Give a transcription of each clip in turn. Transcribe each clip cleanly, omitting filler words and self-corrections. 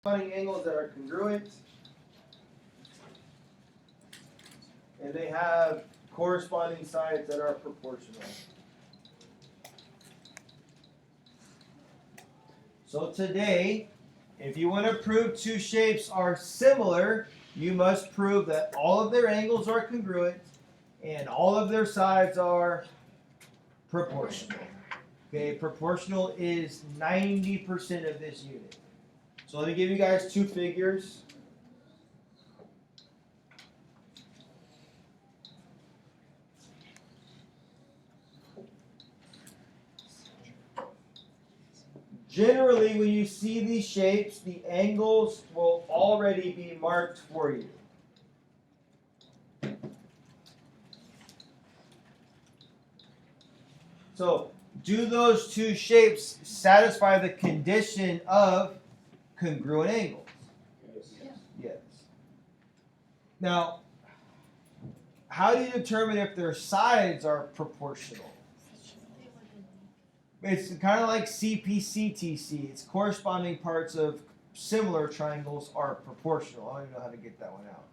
corresponding angles that are congruent, and they have corresponding sides that are proportional. So today, if you want to prove two shapes are similar, you must prove that all of their angles are congruent and all of their sides are proportional. Okay, proportional is 90% of this unit. So let me give you guys two figures. Generally, when you see these shapes, the angles will already be marked for you. So, do those two shapes satisfy the condition of congruent angles? Yes. Now, how do you determine if their sides are proportional? It's kind of like CPCTC. It's corresponding parts of similar triangles are proportional. I don't even know how to get that one out.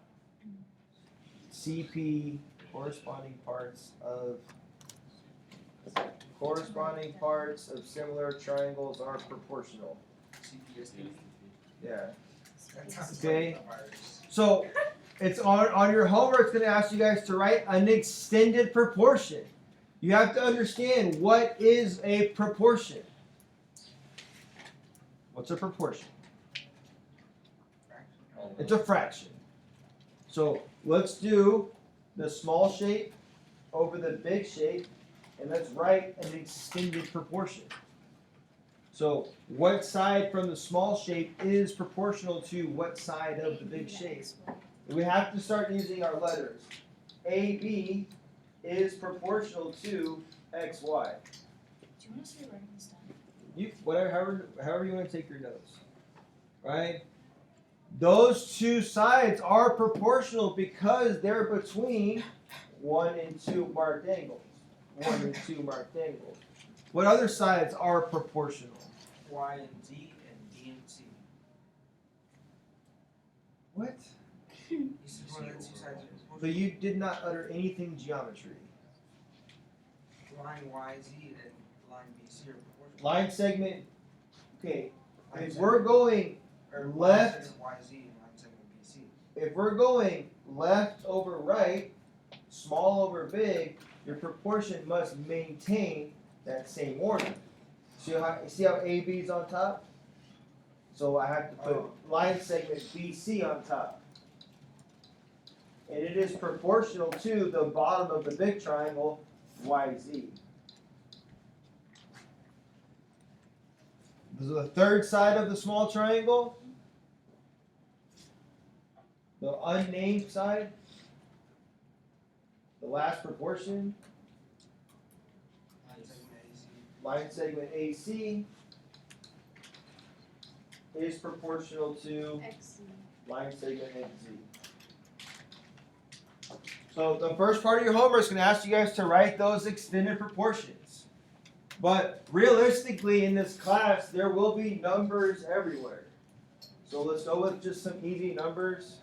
CP, corresponding parts of similar triangles are proportional. Yeah. Okay. So it's on your homework. It's going to ask you guys to write an extended proportion. You have to understand what is a proportion. What's a proportion? It's a fraction. So let's do the small shape over the big shape, and let's write an extended proportion. So what side from the small shape is proportional to what side of the big shape? We have to start using our letters. AB is proportional to XY. Do you want to say writing this down? However you want to take your notes. Right? Those two sides are proportional because they're between 1 and 2 marked angles. 1 and 2 marked angles. What other sides are proportional? Y and Z and D and C. What? You said one of the two sides are proportional. So you did not utter anything geometry. Line YZ and line BC are proportional. Line segment, okay, Line if segment- we're going or line left, segment YZ and line segment BC. if we're going left over right, small over big, your proportion must maintain that same order. See how AB is on top? So I have to put line segment BC on top. And it is proportional to the bottom of the big triangle, YZ. The third side of the small triangle, the unnamed side, the last proportion, Line segment AC. line segment AC is proportional to line segment XZ. So the first part of your homework is going to ask you guys to write those extended proportions. But realistically in this class, there will be numbers everywhere. So let's go with just some easy numbers.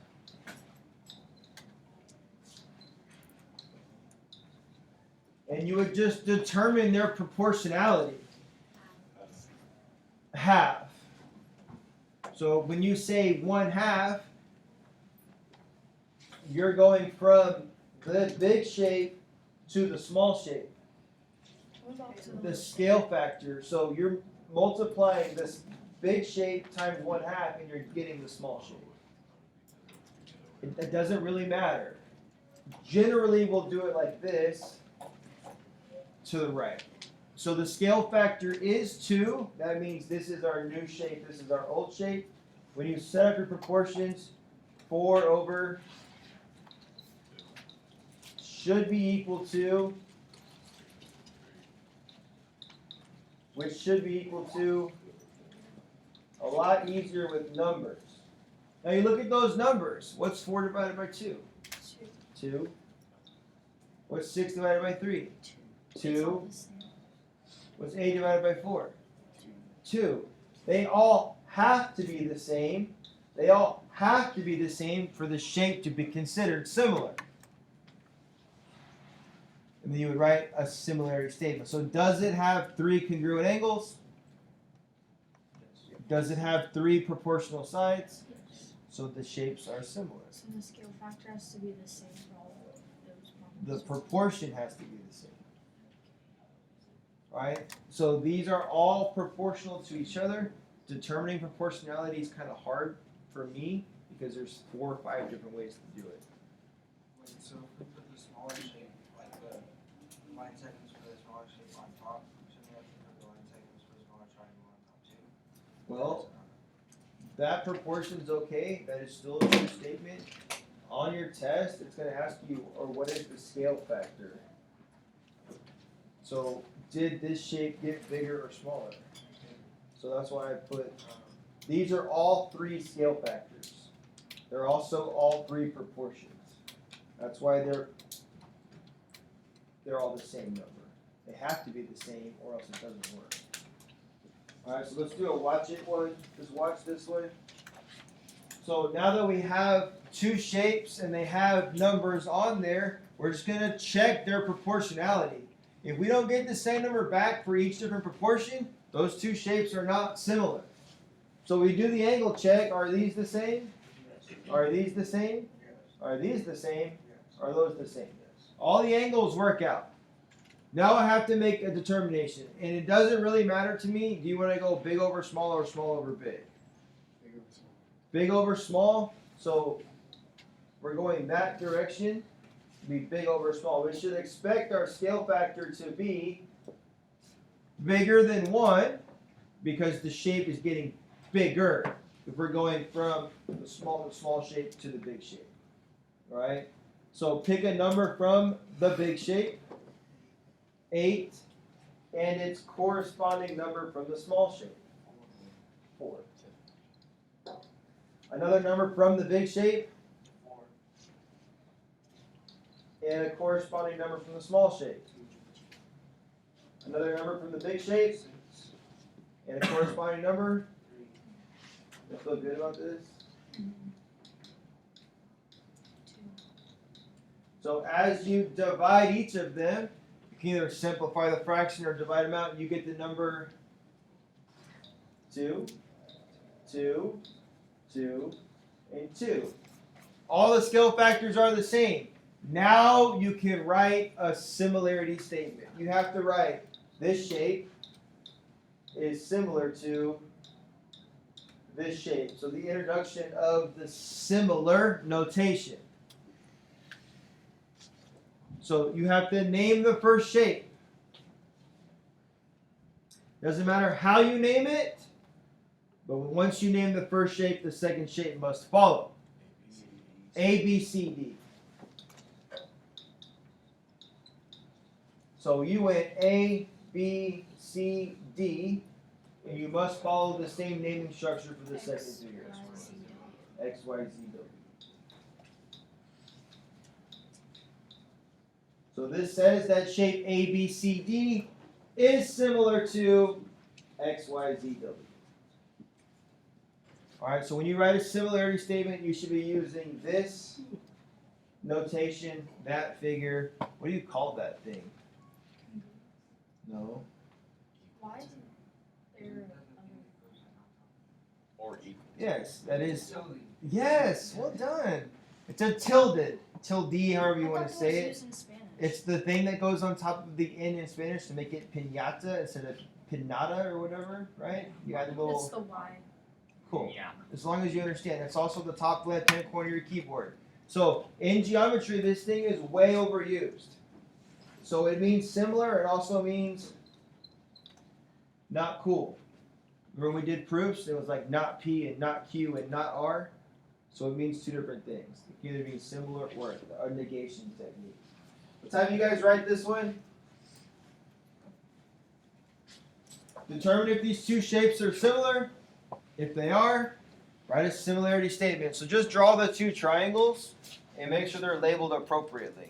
And you would just determine their proportionality. Half. So when you say 1/2, you're going from the big shape to the small shape. The scale factor. So you're multiplying this big shape times 1/2 and you're getting the small shape. It doesn't really matter. Generally we'll do it like this to the right. So the scale factor is 2. That means this is our new shape, this is our old shape. When you set up your proportions, 4 over should be equal to, which should be equal to, a lot easier with numbers. Now you look at those numbers. What's 4 divided by 2? 2. What's 6 divided by 3? 2. What's 8 divided by 4? 2. They all have to be the same. They all have to be the same for the shape to be considered similar. And then you would write a similarity statement. So does it have 3 congruent angles? Does it have 3 proportional sides? Yes. So the shapes are similar. So the scale factor has to be the same for all of those The ones. proportion has to be the same. Right? So these are all proportional to each other. Determining proportionality is kind of hard for me because there's 4 or 5 different ways to do it. Wait, so if we put the smaller shape, like the line segments for the smaller shape on top, shouldn't we have to put the line segments for the smaller triangle on top too? Well, that proportion's okay. That is still a true statement. On your test, it's going to ask you, or what is the scale factor? So, did this shape get bigger or smaller? So that's why I put, these are all 3 scale factors. They're also all 3 proportions. That's why they're all the same number. They have to be the same or else it doesn't work. Alright, so let's do a watch it one. Just watch this one. So now that we have 2 shapes and they have numbers on there, we're just going to check their proportionality. If we don't get the same number back for each different proportion, those 2 shapes are not similar. So we do the angle check. Are these the same? Are these the same? Are these the same? Are those the same? All the angles work out. Now I have to make a determination. And it doesn't really matter to me. Do you want to go big over small or small over big? Big over small. So we're going that direction. Be big over small. We should expect our scale factor to be bigger than 1 because the shape is getting bigger if we're going from the small shape to the big shape. Right? So pick a number from the big shape, 8, and its corresponding number from the small shape, 4. Another number from the big shape, 4. and a corresponding number from the small shape. Another number from the big shape, 6. and a corresponding number. 3. You feel good about this? 2. So as you divide each of them, you can either simplify the fraction or divide them out, and you get the number 2, 2, 2, and 2. All the scale factors are the same. Now you can write a similarity statement. You have to write this shape is similar to this shape. So the introduction of the similar notation. So you have to name the first shape. Doesn't matter how you name it, but once you name the first shape, the second shape must follow. A, B, C, D. So you went A, B, C, D, and you must follow the same naming structure for the second figure. X, Y, Z, W. So this says that shape ABCD is similar to XYZW. Alright, so when you write a similarity statement, you should be using this notation, that figure. What do you call that thing? No. Why isn't there Or equal. Yes, that is. Yes, well done. It's a tilde. Tilde, however you want to say it. In Spanish. It's the thing that goes on top of the N in Spanish to make it piñata instead of pinata or whatever, right? You add a It's little. the Y. Cool. Yeah. As long as you understand. It's also the top left-hand corner of your keyboard. So in geometry, this thing is way overused. So it means similar. It also means not cool. Remember when we did proofs? It was like not P and not Q and not R. So it means 2 different things. It can either mean similar or a negation technique. What time you guys write this one? Determine if these 2 shapes are similar. If they are, write a similarity statement. So just draw the 2 triangles and make sure they're labeled appropriately.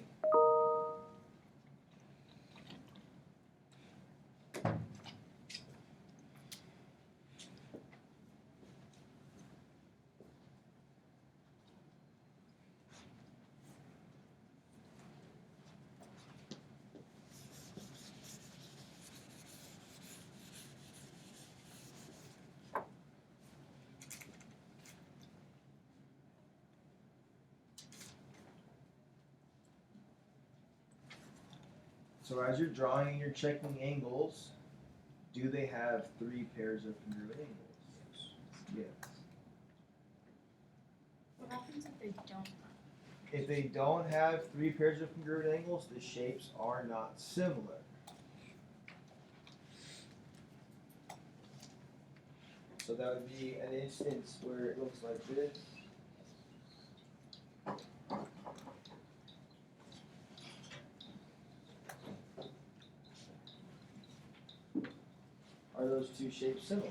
So as you're drawing and you're checking angles, do they have 3 pairs of congruent angles? Yes. What happens if they don't? If they don't have 3 pairs of congruent angles, the shapes are not similar. So that would be an instance where it looks like this. Are those two shapes similar?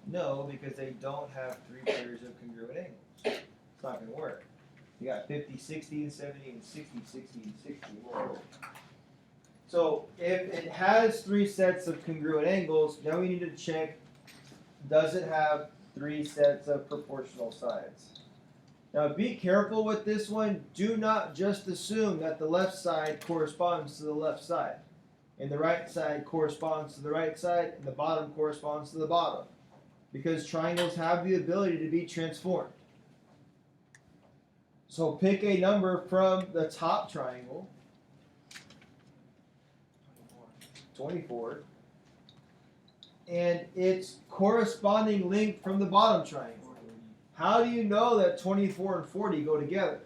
No, because they don't have 3 pairs of congruent angles. It's not going to work. You got 50, 60, and 70, and 60, 60, and 60. Whoa. So if it has 3 sets of congruent angles, now we need to check, does it have 3 sets of proportional sides? Now be careful with this one. Do not just assume that the left side corresponds to the left side, and the right side corresponds to the right side, and the bottom corresponds to the bottom. Because triangles have the ability to be transformed. So pick a number from the top triangle, 24, and its corresponding length from the bottom triangle. How do you know that 24 and 40 go together?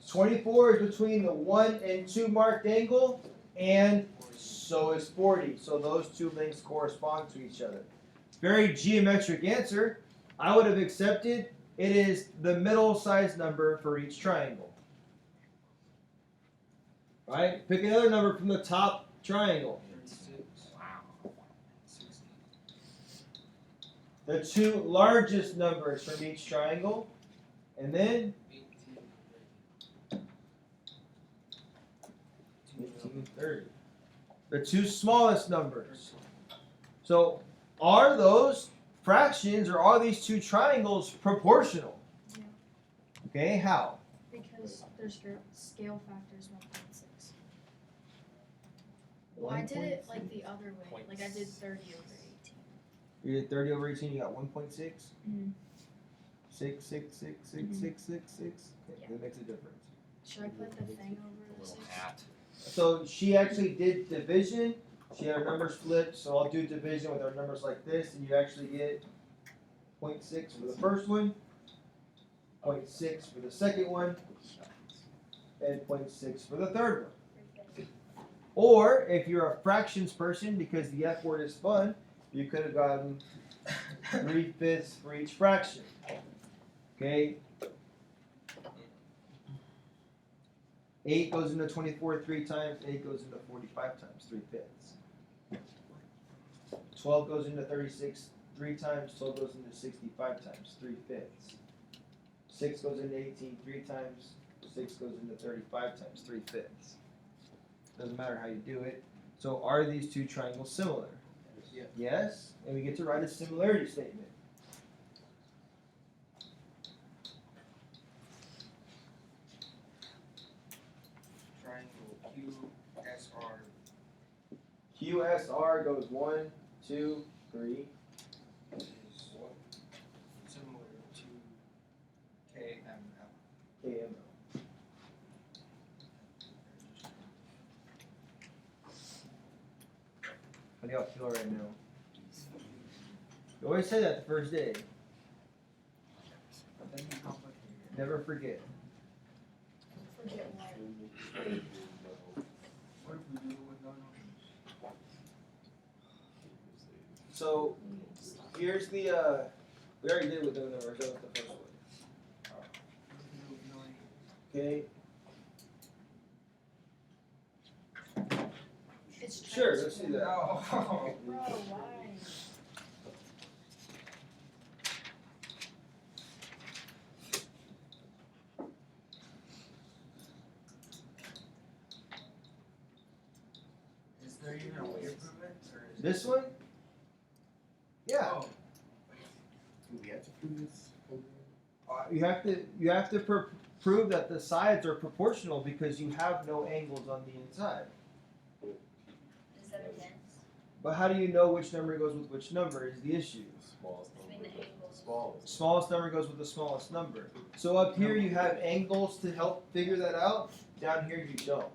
24 is between the 1 and 2 marked angle, and so is 40. So those two lengths correspond to each other. Very geometric answer. I would have accepted. It is the middle size number for each triangle. Right? Pick another number from the top triangle. 36. Wow. 60. The 2 largest numbers from each triangle, and then 18. 15, 30. The 2 smallest numbers. So are those fractions, or are these 2 triangles proportional? Yeah. Okay, how? Because their scale factor is 1.6. Well, I did it like the other way. Like I did 30 over 18. You did 30 over 18, you got 1.6? Mhm. 6, 6, 6, 6, 6, 6, 6. Okay, Yeah. that makes a difference. Should I put the thing over the 6? So she actually did division. She had her numbers flipped, so I'll do division with our numbers like this, and you actually get 0.6 for the first one, 0.6 for the second one, and 0.6 for the third one. Or, if you're a fractions person, because the F word is fun, you could have gotten 3/5 for each fraction. Okay? 8 goes into 24 3 times, 8 goes into 45 times, 3/5. 12 goes into 36 3 times, 12 goes into 65 times, 3/5. 6 goes into 18 3 times, 6 goes into 35 times, 3/5. Doesn't matter how you do it. So are these 2 triangles similar? Yeah. Yes, and we get to write a similarity statement. Triangle QSR. QSR goes 1, 2, 3. Is similar to KML. KML. How do y'all feel right now? You always say that the first day. But then you complicate it. Never forget. Forget what. What if we do it with no numbers? So here's the we already did with no numbers, that was the first one. What if we do it with no numbers? Okay. It's Sure, let's do that. No. Bro, why? Is there even a way to prove it? Or is This one? Yeah. Oh. Do we have to prove this? You have to prove that the sides are proportional because you have no angles on the inside. Is that a tense? But how do you know which number goes with which number is the issue? Smallest Between the angles Smallest number goes with the smallest number. So up here you have angles to help figure that out. Down here you don't.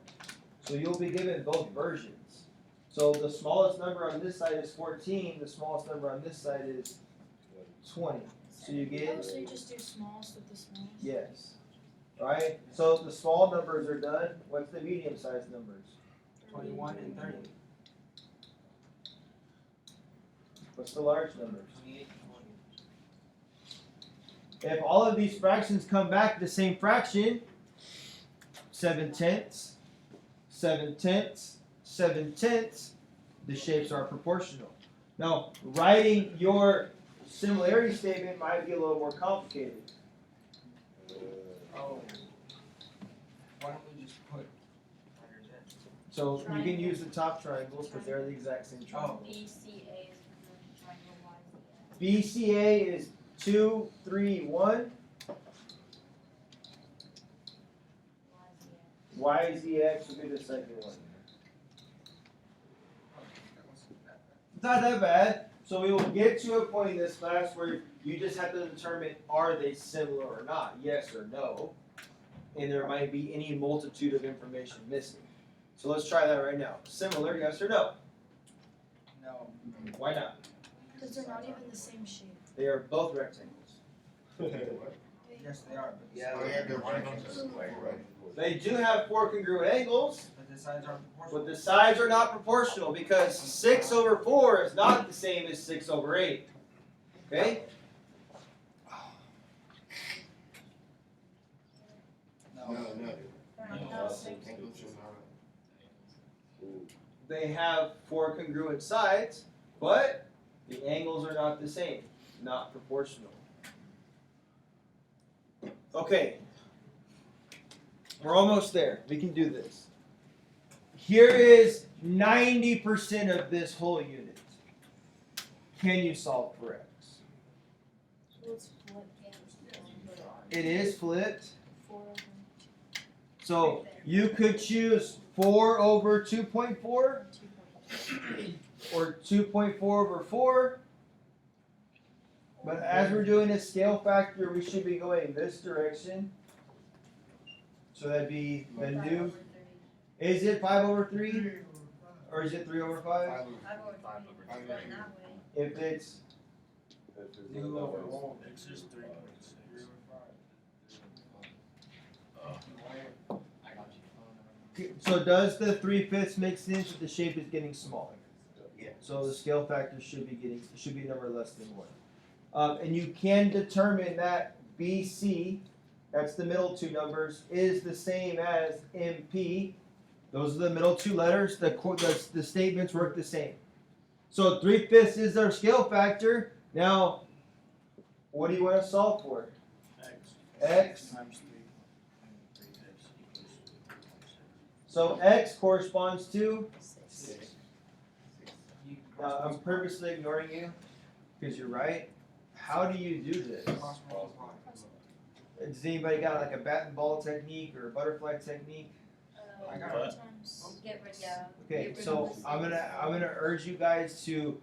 So you'll be given both versions. So the smallest number on this side is 14. The smallest number on this side is 20. So you Oh, get, so you just do smallest with the smallest? yes. Right? So the small numbers are done. What's the medium sized numbers? 21 and 30. What's the large numbers? 28 and 40. If all of these fractions come back the same fraction, 7/10, 7/10, 7/10, the shapes are proportional. Now, writing your similarity statement might be a little more complicated. Oh. Why don't we just put letters in? So you can use the top triangles because they're the exact same triangle. BCA is for the triangle YZX. BCA is 2, 3, 1. YZX would be the second one. It's not that bad. So we will get to a point in this class where you just have to determine are they similar or not, yes or no. And there might be any multitude of information missing. So let's try that right now. Similar, yes or no? No. Why not? Because they're not even the same shape. They are both rectangles. Yes, they are. But the Yeah, sides- they're right. They do have 4 congruent angles, But the sides aren't but proportional. the sides are not proportional because 6/4 is not the same as 6/8. Okay? No. No. They're not No. the same. Angles are not- They have 4 congruent sides, but the angles are not the same, not proportional. Okay. We're almost there. We can do this. Here is 90% of this whole unit. Can you solve for x? So it's flipped. It is flipped. 4 over So you could choose 4 over 2.4 2.4. or 2.4 over 4. But as we're doing a scale factor, we should be going this direction. So that'd be the new. Is it 5/3? Or is it 3/5? I've always been going that way. If it's. New over old. It's just 3.6. So does the 3/5 make sense if the shape is getting smaller? Yeah. So the scale factor should be a number less than 1. And you can determine that BC, that's the middle 2 numbers, is the same as MP. Those are the middle 2 letters. The statements work the same. So 3/5 is our scale factor. Now, what do you want to solve for? X. Times 3. And 3/5 equals 3.6. So X corresponds to. You I'm purposely ignoring you because you're right. How do you do this? cross multiply. Does anybody got like a bat and ball technique or a butterfly technique? I got What? Times. Get rid, yeah. Okay, Get rid so of the I'm gonna urge you guys to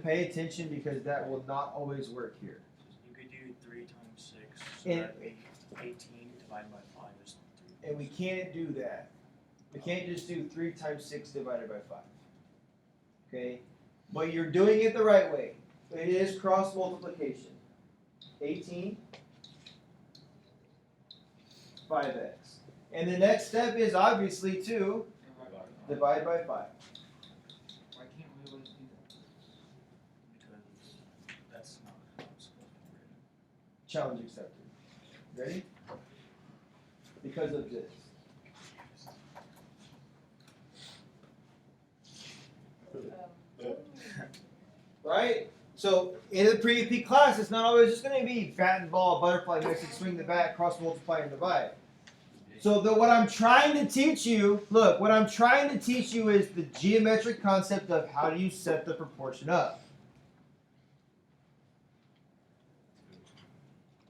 pay attention because that will not always work here. You could do 3 times 6. So And- that'd be 18 divided by 5 is 3. And we can't do that. We can't just do 3 times 6 divided by 5. Okay? But you're doing it the right way. It is cross multiplication. 18, 5x. And the next step is obviously to divide by 5. Why can't we always do that? Because that's not how it's supposed to be written. Challenge accepted. Ready? Because of this. Right? So in the pre-AP class, it's not always just going to be bat and ball, butterfly mix, and swing the bat, cross multiply, and divide. So what I'm trying to teach you, look, what I'm trying to teach you is the geometric concept of how do you set the proportion up.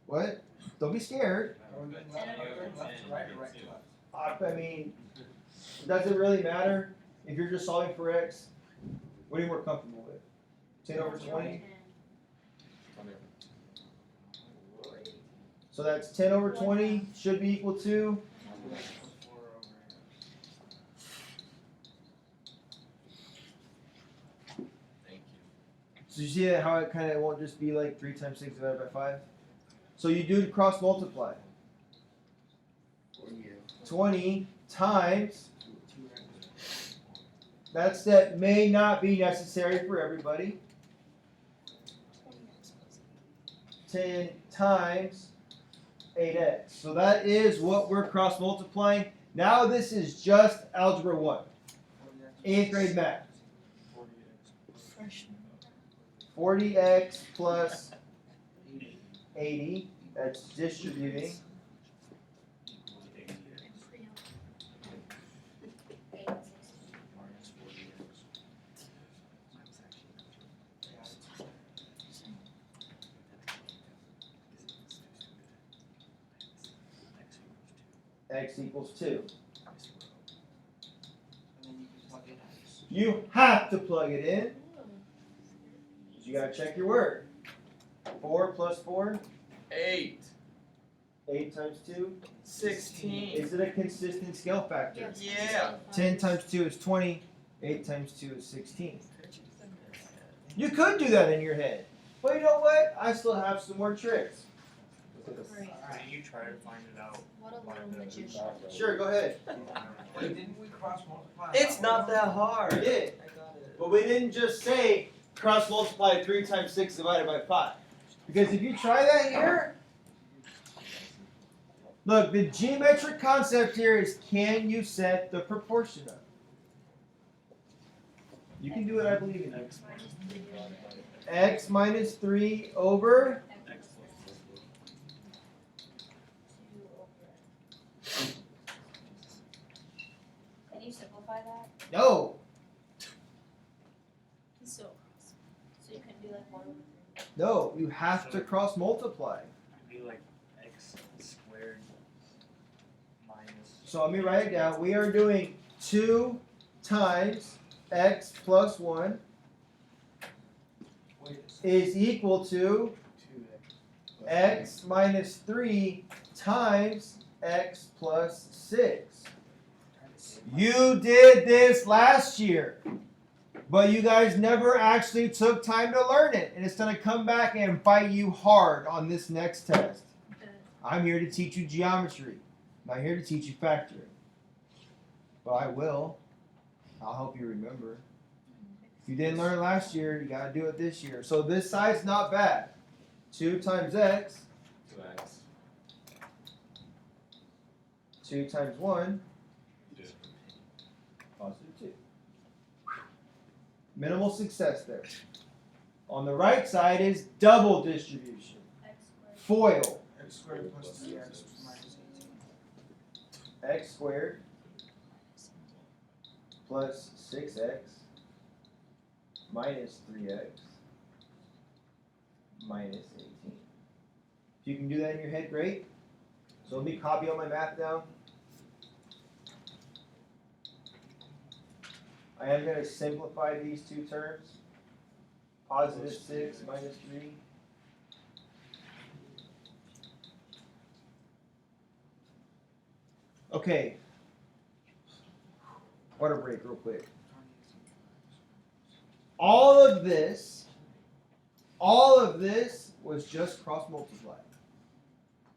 What? Don't be scared. Are we going left to right or right to left? I mean, does it really matter if you're just solving for x? What are you more comfortable with? 10 over 20? So that's 10 over 20 should be equal to, Plus 4 over x. Thank you. so you see how it kind of won't just be like 3 times 6 divided by 5? So you do cross multiply. 20 times, that step may not be necessary for everybody. 10 times 8x. So that is what we're cross multiplying. Now this is just algebra 1, 8th grade math. 40x plus 80, that's distributing. 8 and 16. X equals 2. And then you can plug in x. You have to plug it in. You gotta check your word. 4 plus 4, 8. 8 times 2. 16. Is it a consistent scale factor? Yeah. 10 times 2 is 20. 8 times 2 is 16. You could do that in your head. But you know what? I still have some more tricks. Great. Can you try to find it out? What a little magician. Sure, go ahead. Wait, didn't we cross multiply? It's not that We hard. did. I got it. But we didn't just say cross multiply 3 times 6 divided by 5. Because if you try that here, look, the geometric concept here is, can you set the proportion up? You can do it, I believe in you. X minus 3 over, X Can you simplify that? no, So cross. So you can do like 1 over 3. no, you have to cross multiply. It'd be like x squared minus. So let me write it down. We are doing 2 times x plus 1 Wait, is equal to 2x. x minus 3 times x plus 6. You did this last year, but you guys never actually took time to learn it, and it's going to come back and bite you hard on this next test. I'm here to teach you geometry, not here to teach you factoring. But I will. I'll help you remember. If you didn't learn it last year, you got to do it this year. So this side's not bad. 2 times x, 2x. 2 times 1, positive 2. Minimal success there. On the right side is double distribution. X squared. Foil. X squared plus 3x minus 18. X squared plus 6x minus 3x minus 18. If you can do that in your head, great. So let me copy all my math down. I am going to simplify these two terms. Positive 6 minus 3. Okay. Water break real quick. All of this was just cross multiply.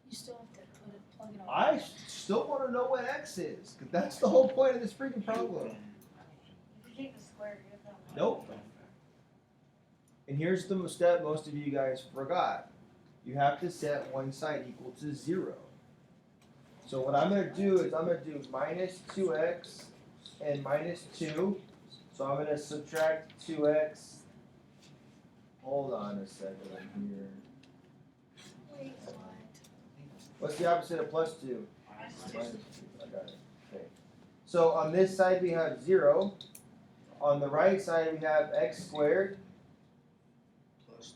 You still have to plug it all. I still want to know what x is, because that's the whole point of this freaking problem. If you take the square, you have that. Nope. And here's the step most of you guys forgot. You have to set one side equal to 0. So what I'm going to do is I'm going to do minus 2x and minus 2. So I'm going to subtract 2x. Hold on a second here. Wait, what? What's the opposite of plus 2? Minus 2. I got it. Okay. So on this side we have 0. On the right side we have x squared. Plus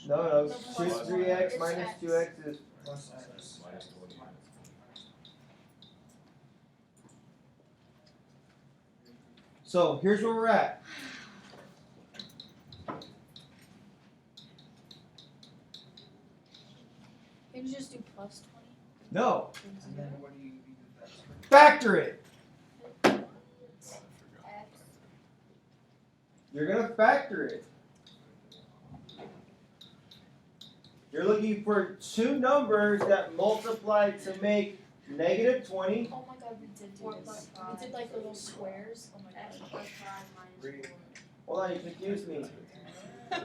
3x. No, No, just plus 3x It's minus x. 2x is Plus x. Minus 20. so here's where we're at. you just do plus 20? No, And then what do you do with that square? factor it. X. You're gonna factor it. You're looking for two numbers that multiply to make negative 20. Oh my god, we did do 4 this. plus We 5. did like little squares. Oh my X god. plus 5 minus 4. Hold on, you confused me. Did they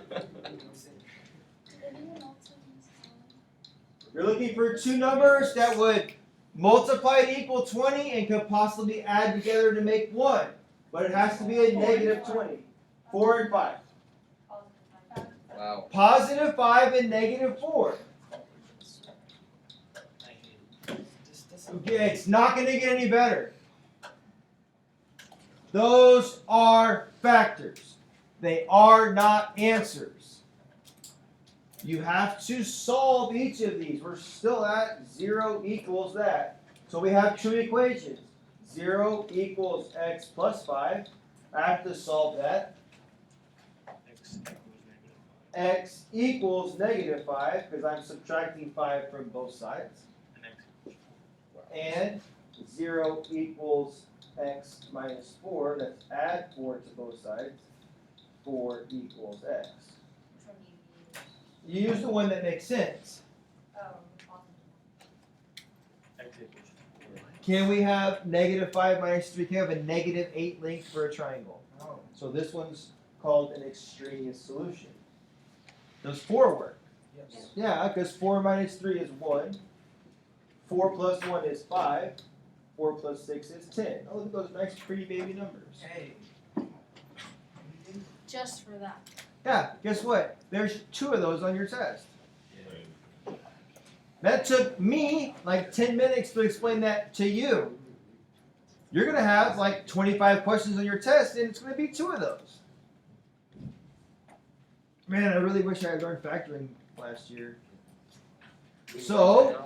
do an also in this one? You're looking for two numbers that would multiply to equal 20 and could possibly add together to make 1. But it has to be a negative 20. 4 and 5. Positive 5. Wow. Positive 5 and negative 4. I hate it. This Okay, it's not going to get any better. Those are factors. They are not answers. You have to solve each of these. We're still at 0 equals that. So we have two equations. 0 equals x plus 5. I have to solve that. X X equals equals negative 5. negative 5 because I'm subtracting 5 from both sides. And X equals 4. And 0 equals x minus 4. Let's add 4 to both sides. 4 equals x. Which one do you use? You use the one that makes sense. Oh, positive. X equals 4. Can we have negative 5 minus 3? Can we have a negative 8 length for a triangle? Oh. So this one's called an extraneous solution. Does 4 work? Yes. Yeah, because 4 minus 3 is 1. 4 plus 1 is 5. 4 plus 6 is 10. Oh, look at those nice pretty baby numbers. Hey. Just for that. Yeah, guess what? There's 2 of those on your test. Yeah. That took me like 10 minutes to explain that to you. You're going to have like 25 questions on your test, and it's going to be 2 of those. Man, I really wish I had learned factoring last year. So,